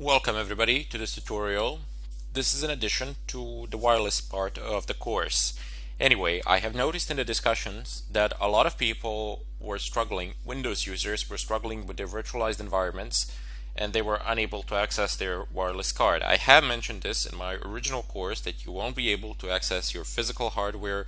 Welcome everybody to this tutorial. This is an addition to the wireless part of the course. Anyway, I have noticed in the discussions that a lot of people were struggling, Windows users were struggling with their virtualized environments and they were unable to access their wireless card. I have mentioned this in my original course that you won't be able to access your physical hardware,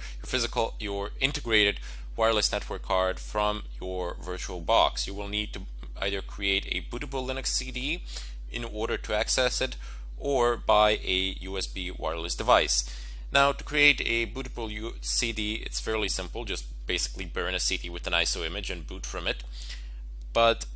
your integrated wireless network card from your VirtualBox. You will need to either create a bootable Linux CD in order to access it or buy a USB wireless device. Now, to create a bootable CD, it's fairly simple. Just basically burn a CD with an ISO image and boot from it. But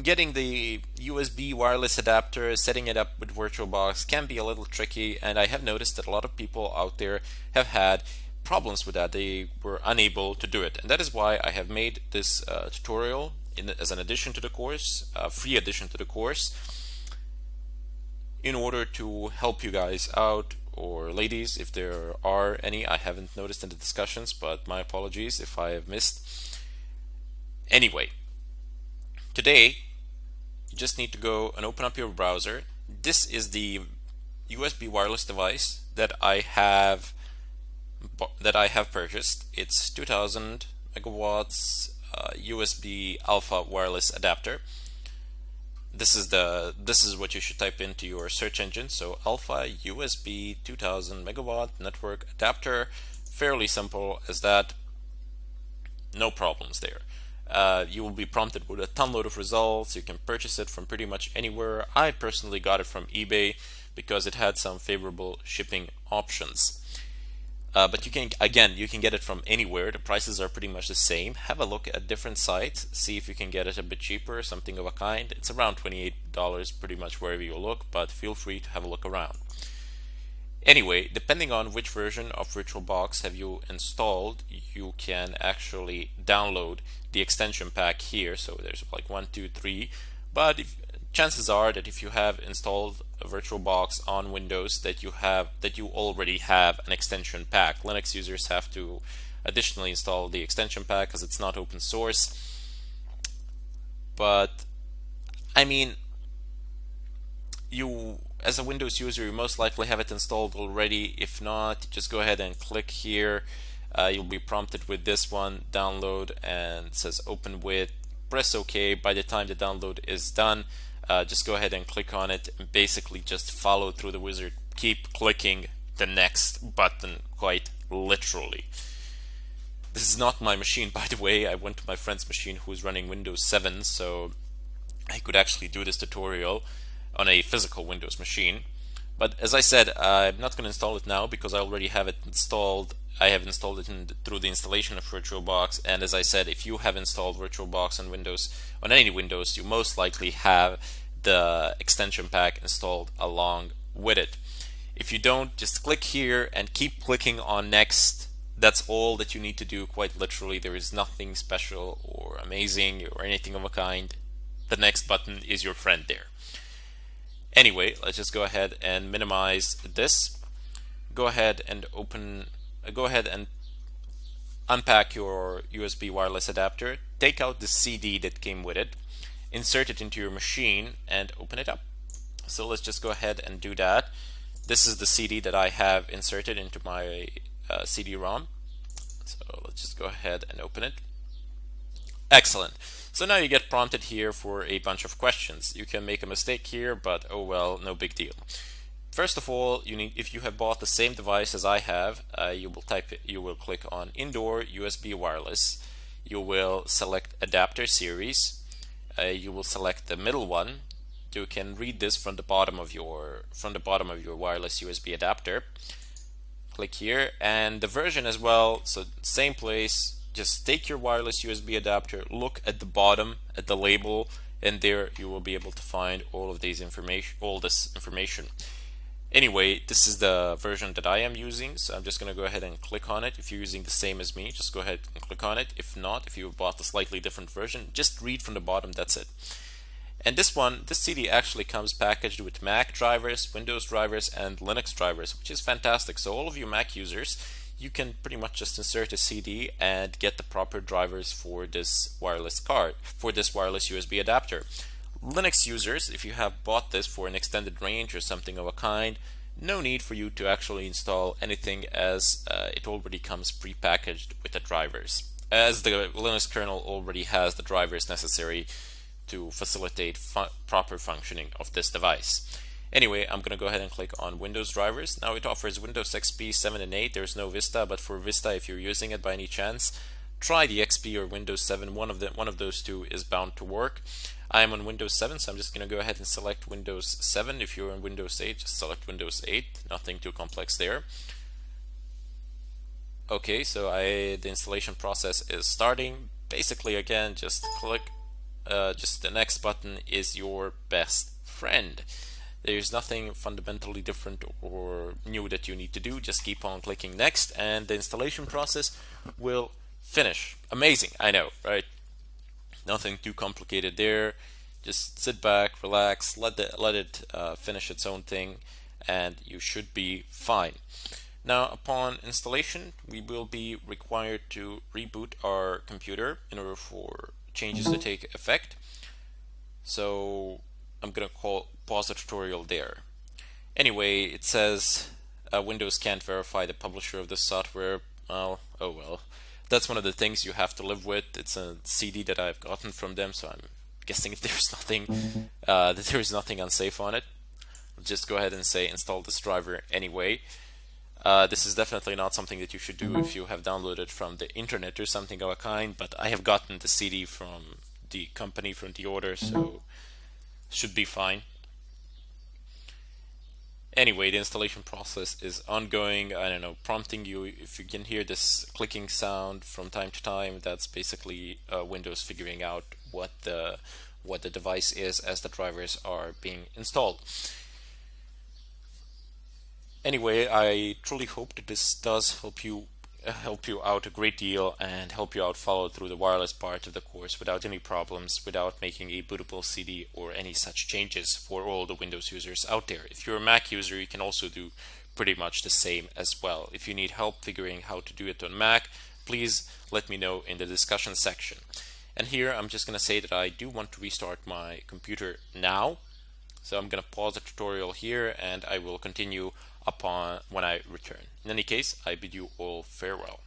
getting the USB wireless adapter, setting it up with VirtualBox can be a little tricky, and I have noticed that a lot of people out there have had problems with that. They were unable to do it, and that is why I have made this tutorial as an addition to the course, a free addition to the course, in order to help you guys out, or ladies if there are any. I haven't noticed in the discussions, but my apologies if I have missed. Anyway, today you just need to go and open up your browser. This is the USB wireless device that I have purchased. It's 2000 megawatts USB alpha wireless adapter. This is what you should type into your search engine. So alpha USB 2000 megawatt network adapter. Fairly simple as that. No problems there. You will be prompted with a ton load of results. You can purchase it from pretty much anywhere. I personally got it from eBay because it had some favorable shipping options. But you can get it from anywhere. The prices are pretty much the same. Have a look at different sites, see if you can get it a bit cheaper, something of a kind. It's around $28 pretty much wherever you look, but feel free to have a look around. Anyway, depending on which version of VirtualBox have you installed, you can actually download the extension pack here. So there's like 1, 2, 3, but chances are that if you have installed a VirtualBox on Windows that you already have an extension pack. Linux users have to additionally install the extension pack because it's not open source. But I mean, you as a Windows user, you most likely have it installed already. If not, just go ahead and click here. You'll be prompted with this one, download, and it says open with. Press OK. By the time the download is done, just go ahead and click on it and basically just follow through the wizard. Keep clicking the next button, quite literally. This is not my machine, by the way. I went to my friend's machine who is running Windows 7, so I could actually do this tutorial on a physical Windows machine. But as I said, I'm not going to install it now because I already have it installed. I have installed it through the installation of VirtualBox, and as I said, if you have installed VirtualBox on Windows, on any Windows, you most likely have the extension pack installed along with it. If you don't, just click here and keep clicking on next. That's all that you need to do, quite literally. There is nothing special or amazing or anything of a kind. The next button is your friend there. Anyway, let's just go ahead and minimize this. Go ahead and unpack your USB wireless adapter, take out the CD that came with it, insert it into your machine, and open it up. So let's just go ahead and do that. This is the CD that I have inserted into my CD-ROM. So let's just go ahead and open it. Excellent. So now you get prompted here for a bunch of questions. You can make a mistake here, but oh well, no big deal. First of all, if you have bought the same device as I have, you will click on Indoor USB Wireless. You will select Adapter Series. You will select the middle one. You can read this from the bottom of your wireless USB adapter. Click here, and the version as well. So same place. Just take your wireless USB adapter, look at the bottom at the label, and there you will be able to find all this information. Anyway, this is the version that I am using, so I'm just going to go ahead and click on it. If you're using the same as me, just go ahead and click on it. If not, if you bought a slightly different version, just read from the bottom, that's it. And this CD actually comes packaged with Mac drivers, Windows drivers, and Linux drivers, which is fantastic. So all of you Mac users, you can pretty much just insert a CD and get the proper drivers for this wireless card, for this wireless USB adapter. Linux users, if you have bought this for an extended range or something of a kind, no need for you to actually install anything, as it already comes pre-packaged with the drivers, as the Linux kernel already has the drivers necessary to facilitate proper functioning of this device. Anyway, I'm going to go ahead and click on Windows drivers. Now it offers Windows XP 7 and 8. There's no Vista, but for Vista, if you're using it by any chance, try the XP or Windows 7. One of those two is bound to work. I am on Windows 7, so I'm just going to go ahead and select Windows 7. If you're on Windows 8, just select Windows 8. Nothing too complex there. Okay, so the installation process is starting. Basically, again, just click. Just the next button is your best friend. There's nothing fundamentally different or new that you need to do. Just keep on clicking next, and the installation process will finish. Amazing, I know, right? Nothing too complicated there. Just sit back, relax, let it finish its own thing, and you should be fine. Now, upon installation, we will be required to reboot our computer in order for changes to take effect. So I'm going to pause the tutorial there. Anyway, it says Windows can't verify the publisher of this software. Well, oh well. That's one of the things you have to live with. It's a CD that I've gotten from them, so I'm guessing if there's nothing that there's nothing unsafe on it. I'll just go ahead and say install this driver anyway. This is definitely not something that you should do if you have downloaded from the internet or something of a kind, but I have gotten the CD from the company, from the order, so should be fine. Anyway, the installation process is ongoing. I don't know, prompting you. If you can hear this clicking sound from time to time, that's basically Windows figuring out what the device is as the drivers are being installed. Anyway, I truly hope that this does help you out a great deal and help you out follow through the wireless part of the course without any problems, without making a bootable CD or any such changes for all the Windows users out there. If you're a Mac user, you can also do pretty much the same as well. If you need help figuring how to do it on Mac, please let me know in the discussion section. And here I'm just going to say that I do want to restart my computer now. So I'm going to pause the tutorial here and I will continue upon when I return. In any case, I bid you all farewell.